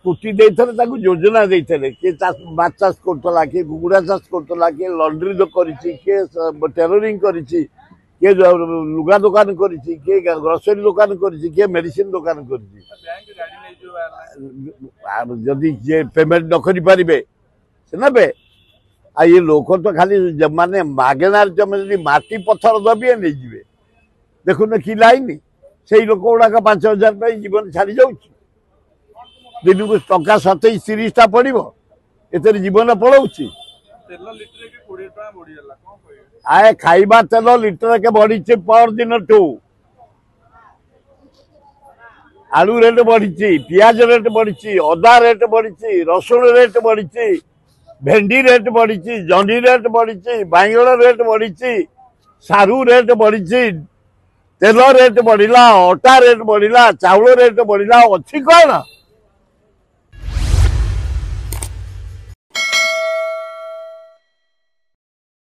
कोटी देते योजना देते किए माछ चाष करता किए कुकुड़ा चाष करता किए लंड्री किए टेलरिंग किए लुगा दुकान किए ग्रोसरी दुकान किए मेडिसिन दुकान जदि जे पेमेंट न करि पारिबे से नेबे आ ये लोक तो खाली माने मागेनार जमी माटी पत्थर दबिए नहीं जीवे देखुन कि लाइन से लोक गुड़ाक 5,000 जीवन छाड़ी जाऊँ दिन को टंका 27-30 पड़ो एतर जीवन पड़ोची आए खाइबा तेल लिटर के बढ़ी पर दिन ठू आलू रेट बढ़ी पियाज रेट बढ़ी अदा रेट बढ़ी रसुण रेट बढ़ी भेंडी रेट बढ़ी जंडी रेट बढ़ी बैंगन रेट बढ़ी सारू रेट बढ़ी तेल रेट बढ़ला अटा रेट बढ़ला चाउल रेट बढ़ला अच्छी कौन